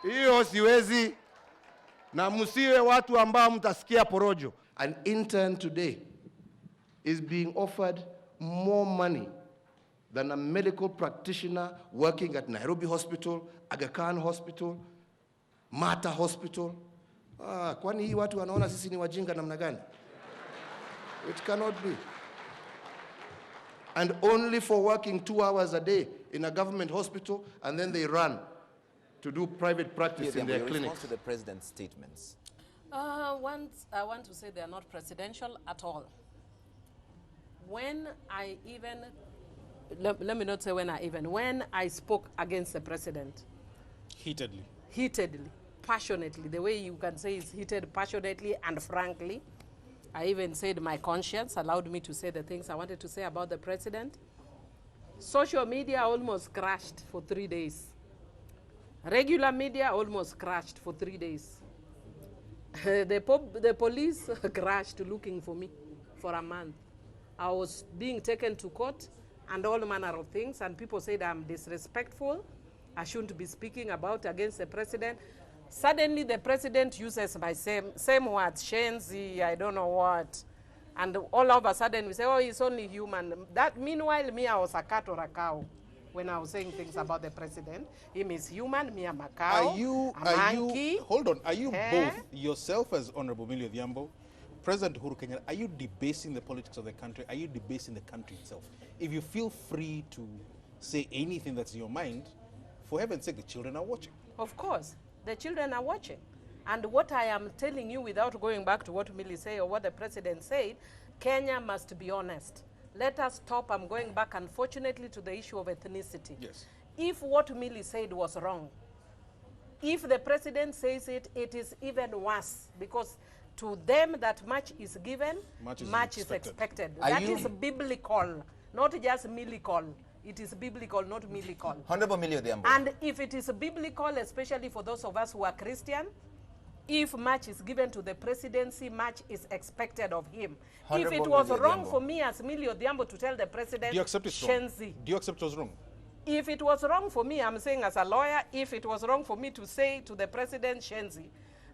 hiyo siwezi, na msiwe watu ambao mtasikia porojo. An intern today is being offered more money than a medical practitioner working at Nairobi Hospital, Aga Khan Hospital, Mata Hospital. Kwani hii watu wanaona sisi ni wajinga namna gani? It cannot be. And only for working 2 hours a day in a government hospital, and then they run to do private practice in their clinics. Response to the president's statements. I want to say they are not presidential at all. When I even, let me not say when I spoke against the president. Heatedly, passionately, the way you can say is heated, passionately, and frankly. I even said my conscience allowed me to say the things I wanted to say about the president. Social media almost crashed for 3 days. Regular media almost crashed for 3 days. The police crashed looking for me for a month. I was being taken to court and all manner of things, and people said I'm disrespectful. I shouldn't be speaking against the president. Suddenly the president uses my same words, shenzi, I don't know what. And all of a sudden we say, oh, he's only human. That meanwhile, me, I was a cat or a cow when I was saying things about the president. Him is human, me, I'm a cow, a monkey. Hold on, are you both, yourself as Honorable Millie Odhiambo, President Uhuru Kenyatta, are you debasing the politics of the country? Are you debasing the country itself? If you feel free to say anything that's in your mind, for heaven's sake, the children are watching. Of course, the children are watching. And what I am telling you, without going back to what Millie said or what the president said, Kenya must be honest. Let us stop. I'm going back, unfortunately, to the issue of ethnicity. Yes. If what Millie said was wrong, if the president says it, it is even worse, because to them that much is given, much is expected. That is biblical, not just millical. It is biblical, not millical. Honorable Millie Odhiambo. And if it is biblical, especially for those of us who are Christian, if much is given to the presidency, much is expected of him. If it was wrong for me as Millie Odhiambo to tell the president, do you accept it's wrong? Do you accept it was wrong? If it was wrong for me, I'm saying as a lawyer, if it was wrong for me to say to the president, Shenzi,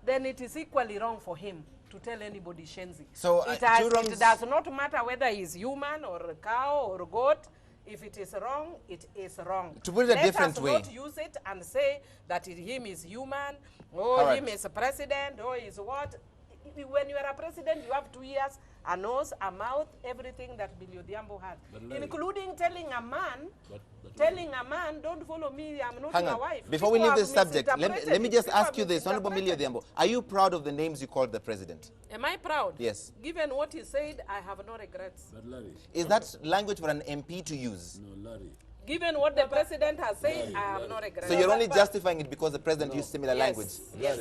then it is equally wrong for him to tell anybody Shenzi. So it does not matter whether he's human or a cow or a goat. If it is wrong, it is wrong. To put it a different way. Let us not use it and say that him is human, or him is a president, or is what. When you are a president, you have 2 ears, a nose, a mouth, everything that Millie Odhiambo has, including telling a man, don't follow me, I'm not your wife. Before we leave this subject, let me just ask you this, Honorable Millie Odhiambo. Are you proud of the names you called the president? Am I proud? Yes. Given what he said, I have no regrets. But Larry, is that language for an MP to use? No, Larry. Given what the president has said, I have no regrets. So you're only justifying it because the president used similar language? Yes.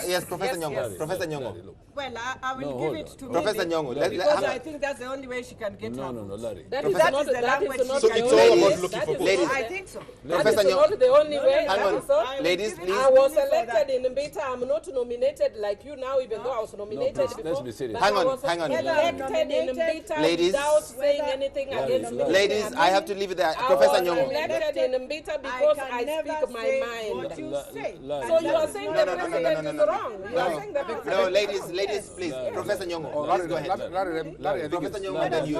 Yes, Professor Nyong'o. Professor Nyong'o. Well, I will give it to Professor Nyong'o. Because I think that's the only way she can get No, Larry. That is not the language. So it's all about looking for votes. I think so. Professor That is not the only way. Hang on. Ladies, please. I was elected in Mbita. I'm not nominated like you now, even though I was nominated before. Let's be serious. Hang on. Elected in Mbita Ladies. without saying anything against me. Ladies, I have to leave it there. Professor Nyong'o. I was elected in Mbita because I speak my mind. What you say. So you are saying the president is wrong. You are saying the president. No, ladies, please. Professor Nyong'o, please go ahead. Larry, Professor Nyong'o, and then you.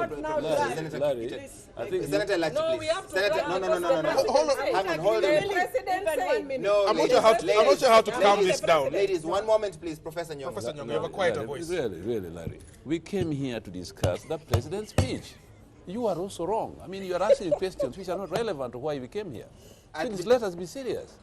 Larry, I think Senator Ellachi, No, please. we have to. Senator, no. Hold on. Hang on, hold The on. president said. No, I'm not sure how to calm this down. Ladies, one moment, please, Professor Nyong'o. Professor Nyong'o, you have a quieter voice. Really, Larry. We came here to discuss the president's speech. You are also wrong. I mean, you are asking questions which are not relevant to why we came here. Please, let us be serious.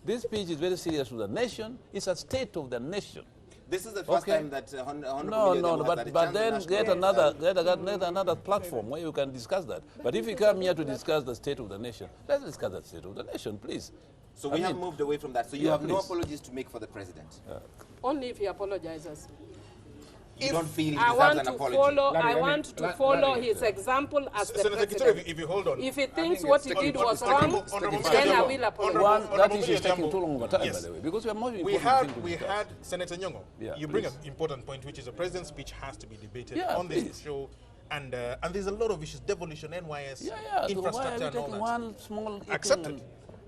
This speech is very serious to the nation. It's a state of the nation. This is the first time that No, but then get another platform where you can discuss that. But if you come here to discuss the state of the nation, let's discuss the state of the nation, please. So we have moved away from that. So you have no apologies to make for the president. Only if he apologizes. You don't feel he I deserves want an to apology. follow. I want to follow his example as the Senator president. Gitura, if you hold on. If he thinks what he did was wrong, then I will apologize. That issue is taking too long of a time, by the way, because we are more important. We had Senator Nyong'o. You bring an important point, which is the president's speech has to be debated on this show. And there's a lot of issues, devolution, NYS, infrastructure, and all that. One small accepted.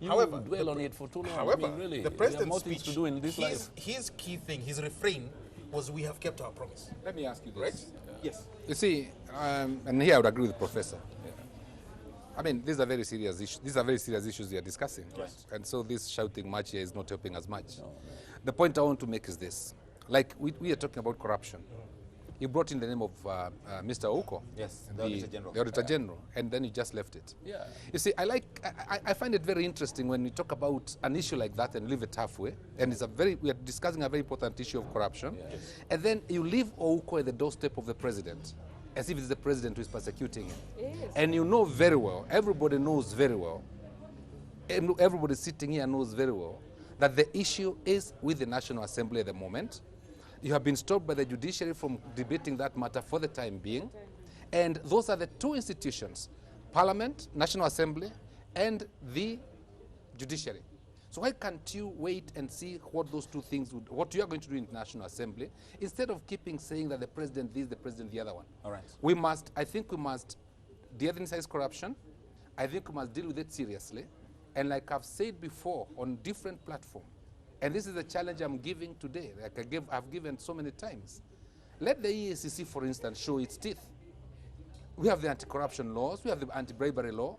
However, dwell on it for too long. However, I mean, really, the president's speech speech, to do in this life. his key thing, his refrain, was we have kept our promise. Let me ask you this. Right? Yes. You see, and here I would agree with the professor. I mean, these are very serious issues. These are very serious issues we are discussing. Yes. And so this shouting much here is not helping us much. No. The point I want to make is this. Like, we are talking about corruption. You brought in the name of Mr. Ouko. Yes, the Auditor General. The Auditor General, and then you just left it. Yeah. You see, I find it very interesting when we talk about an issue like that and leave it halfway, and we are discussing a very important issue of corruption, and then you leave Ouko at the doorstep of the president, as if it's the president who is persecuting him. Yes. And you know very well, everybody knows very well, and everybody sitting here knows very well, that the issue is with the National Assembly at the moment. You have been stopped by the judiciary from debating that matter for the time being. And those are the two institutions, Parliament, National Assembly, and the judiciary. So why can't you wait and see what those two things would, what you are going to do in the National Assembly, instead of keeping saying that the president this, the president the other one? All right. I think we must de-emphasize corruption. I think we must deal with it seriously. And like I've said before on different platforms, and this is the challenge I'm giving today, like I've given so many times. Let the EACC, for instance, show its teeth. We have the anti-corruption laws, we have the anti-bribery law,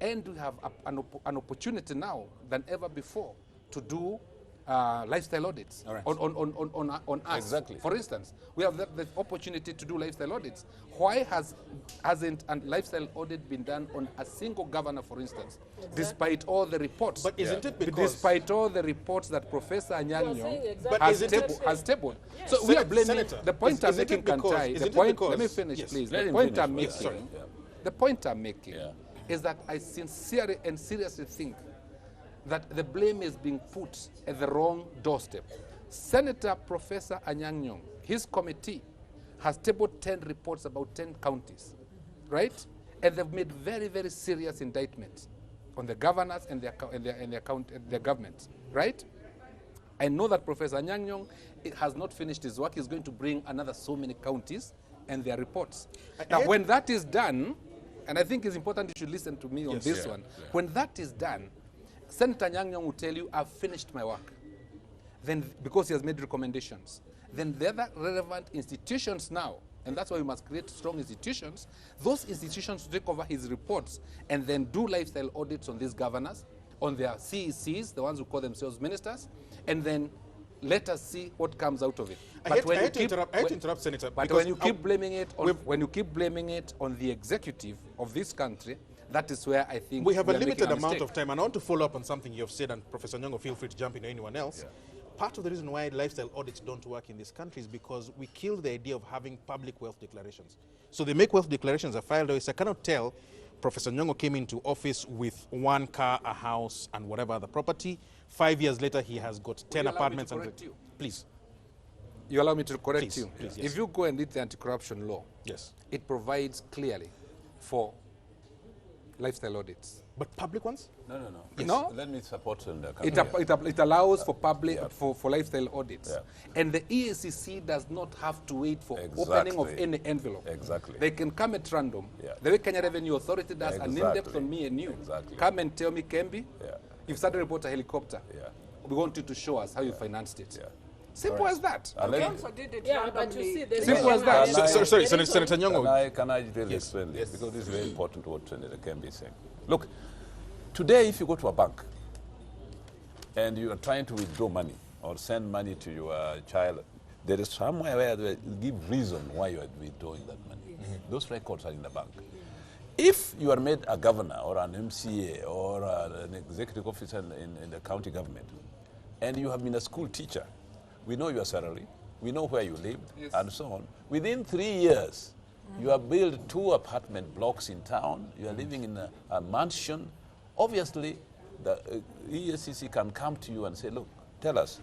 and we have an opportunity now than ever before to do lifestyle audits on us. Exactly. For instance, we have the opportunity to do lifestyle audits. Why hasn't a lifestyle audit been done on a single governor, for instance, despite all the reports? But isn't it because... Despite all the reports that Professor Anyang Nyong'o has tabled. Yes. So we are blaming... Senator, the point I'm making, Kantai, let me finish, yes, please. Let The him point finish I'm first. making, Yeah. the point I'm making is that I sincerely and seriously think that the blame is being put at the wrong doorstep. Senator Professor Anyang Nyong'o, his committee, has tabled 10 reports about 10 counties, right? And they've made very, very serious indictments on the governors and their governments, right? I know that Professor Anyang Nyong'o has not finished his work. He's going to bring another so many counties and their reports. Now, when that is done, and I think it's important you should listen to me on this one. Yeah. When that is done, Senator Anyang Nyong'o will tell you, I've finished my work. Then, because he has made recommendations, then the other relevant institutions now, and that's why we must create strong institutions, those institutions take over his reports and then do lifestyle audits on these governors, on their CECs, the ones who call themselves ministers, and then let us see what comes out of it. I hate to interrupt, Senator. But when you keep blaming it on the executive of this country, that is where I think we have a limited amount of time, and I want to follow up on something you have said, and Professor Nyong'o, feel free to jump in, or anyone else. Yeah. Part of the reason why lifestyle audits don't work in this country is because we kill the idea of having public wealth declarations. So they make wealth declarations are filed away. So I cannot tell Professor Nyong'o came into office with 1 car, a house, and whatever other property. 5 years later, he has got 10 apartments. Please. You allow me to correct you? Please, yes. If you go and read the anti-corruption law, it provides clearly for lifestyle audits. But public ones? No. Yes. No? Let me support it allows for public for lifestyle audits. Yeah. And the EACC does not have to wait for opening of any envelope. Exactly. They can come at random. Yeah. The way Kenya Revenue Authority does an in-depth on me and you. Exactly. Come and tell me, Kembi, you've started to report a helicopter. We want you to show us how you financed it. Simple as that. But you see, simple as that. Sorry, Senator Nyong'o. Can I really explain this? Because this is very important what Senator Kembi is saying. Look, today if you go to a bank and you are trying to withdraw money or send money to your child, there is somewhere where they give reason why you are withdrawing that money. Those records are in the bank. If you are made a governor or an MCA or an executive officer in the county government, and you have been a school teacher, we know your salary, we know where you live, and so on. Within 3 years, you have built 2 apartment blocks in town, you are living in a mansion. Obviously, the EACC can come to you and say, look, tell us,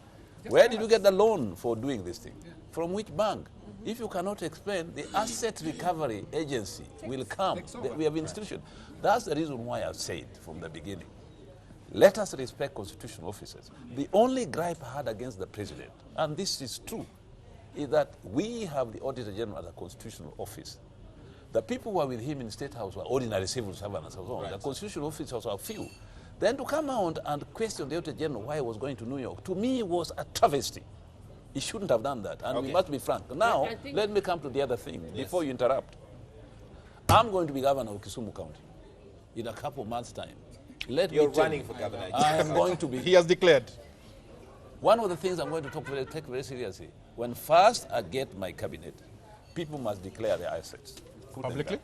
where did you get the loan for doing this thing? From which bank? If you cannot explain, the Asset Recovery Agency will come. We have institutions. That's the reason why I've said from the beginning, let us respect constitutional officers. The only gripe I had against the president, and this is true, is that we have the Auditor General as a constitutional office. The people who are with him in State House were ordinary civil servants and so on. The constitutional officers are few. Then to come out and question the Auditor General why he was going to New York, to me was a travesty. He shouldn't have done that, and we must be frank. Now, let me come to the other thing before you interrupt. I'm going to be governor of Kisumu County in a couple of months' time. You're running for governor. I am going to be. He has declared. One of the things I'm going to take very seriously, when first I get my cabinet, people must declare their assets. Publicly?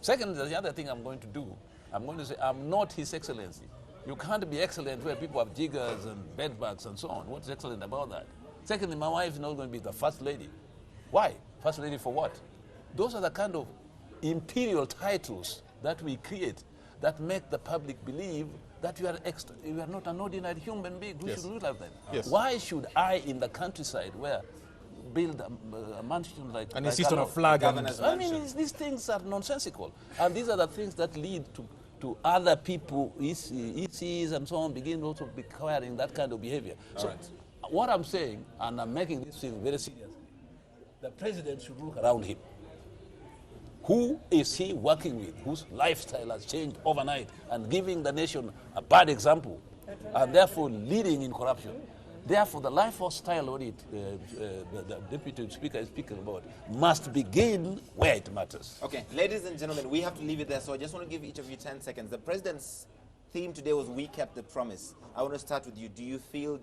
Second, the other thing I'm going to do, I'm going to say I'm not His Excellency. You can't be excellent where people have jiggers and bedbugs and so on. What's excellent about that? Secondly, my wife is not going to be the first lady. Why? First lady for what? Those are the kind of imperial titles that we create that make the public believe that you are not an ordinary human being who should look like that. Why should I, in the countryside, build a mansion like... And insist on a flag. I mean, these things are nonsensical. And these are the things that lead to other people, ECs and so on, begin also acquiring that kind of behavior. So what I'm saying, and I'm making this thing very seriously, the president should look around him. Who is he working with, whose lifestyle has changed overnight and giving the nation a bad example and therefore leading in corruption? Therefore, the lifestyle audit the Deputy Speaker is speaking about must begin where it matters. Okay, ladies and gentlemen, we have to leave it there, so I just want to give each of you 10 seconds. The President's theme today was We Kept the Promise. I want to start with you. Do you feel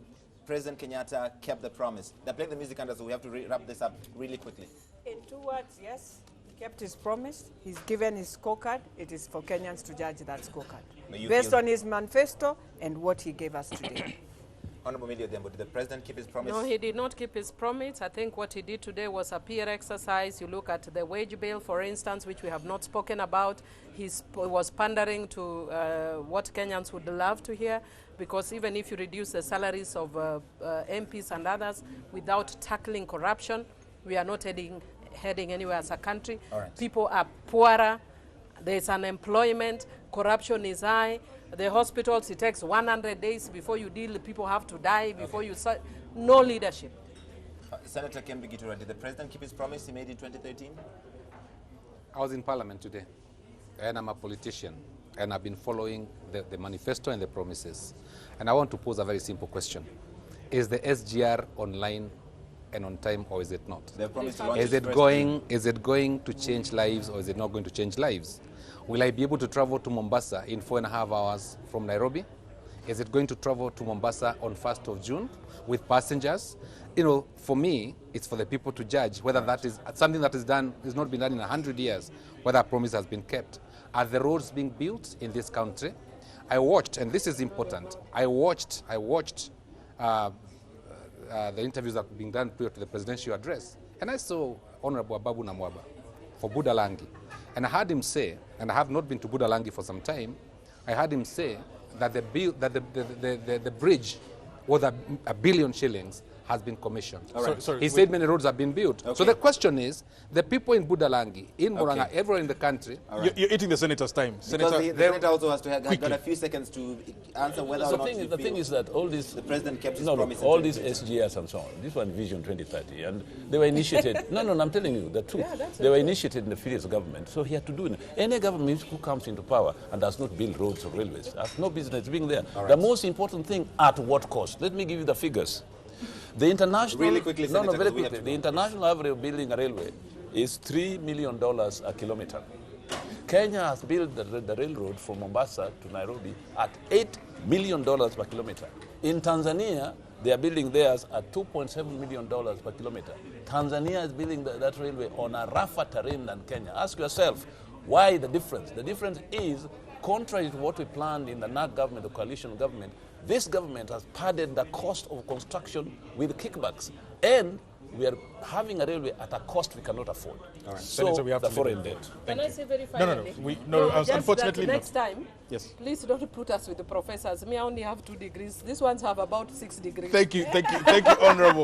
President Kenyatta kept the promise. They're playing the music under, so we have to wrap this up really quickly. In 2 words, yes, he kept his promise. He's given his scorecard. It is for Kenyans to judge that scorecard based on his manifesto and what he gave us today. Honorable Millie Odhiambo, did the president keep his promise? No, he did not keep his promise. I think what he did today was a peer exercise. You look at the wage bill, for instance, which we have not spoken about. He was pandering to what Kenyans would love to hear, because even if you reduce the salaries of MPs and others without tackling corruption, we are not heading anywhere as a country. Right. People are poorer. There's unemployment. Corruption is high. The hospitals, it takes 100 days before you deal. People have to die before you start. No leadership. Senator Kembi Gitura, did the president keep his promise he made in 2013? I was in Parliament today, and I'm a politician, and I've been following the manifesto and the promises. And I want to pose a very simple question. Is the SGR online and on time, or is it not? Is it going to change lives, or is it not going to change lives? Will I be able to travel to Mombasa in 4.5 hours from Nairobi? Is it going to travel to Mombasa on 1st of June with passengers? You know, for me, it's for the people to judge whether that is something that is not been done in 100 years, whether a promise has been kept. Are the roads being built in this country? I watched, and this is important, I watched the interviews that were being done prior to the presidential address, and I saw Honorable Ababu Namwaba for Budalangi. And I heard him say, and I have not been to Budalangi for some time, I heard him say that the bridge worth $1 billion shillings has been commissioned. Right. He said many roads have been built. Okay. So the question is, the people in Budalangi, in Murang'a, everywhere in the country... Right. You're eating the senator's time. The senator also has to have got a few seconds to answer whether or not the thing is that all these... The president kept his promise. All these SGRs and so on, this one Vision 2030, and they were initiated... no, I'm telling you the truth. Yeah, they were initiated in the previous government, so he had to do it. Any government who comes into power and does not build roads or railways has no business being there. Right. The most important thing, at what cost? Let me give you the figures. The international, really quickly, Senator, very quickly. The international average of building a railway is $3 million a kilometer. Kenya has built the railroad from Mombasa to Nairobi at $8 million per kilometer. In Tanzania, they are building theirs at $2.7 million per kilometer. Tanzania is building that railway on a rougher terrain than Kenya. Ask yourself, why the difference? The difference is, contrary to what we planned in the NAC government, the coalition government, this government has padded the cost of construction with kickbacks, and we are having a railway at a cost we cannot afford. All right. So Senator, we have the to foreign debt. Can I say very finally? Unfortunately next time, yes. Please don't put us with the professors. Me, I only have 2 degrees. These ones have about 6 degrees. Thank you, Honorable.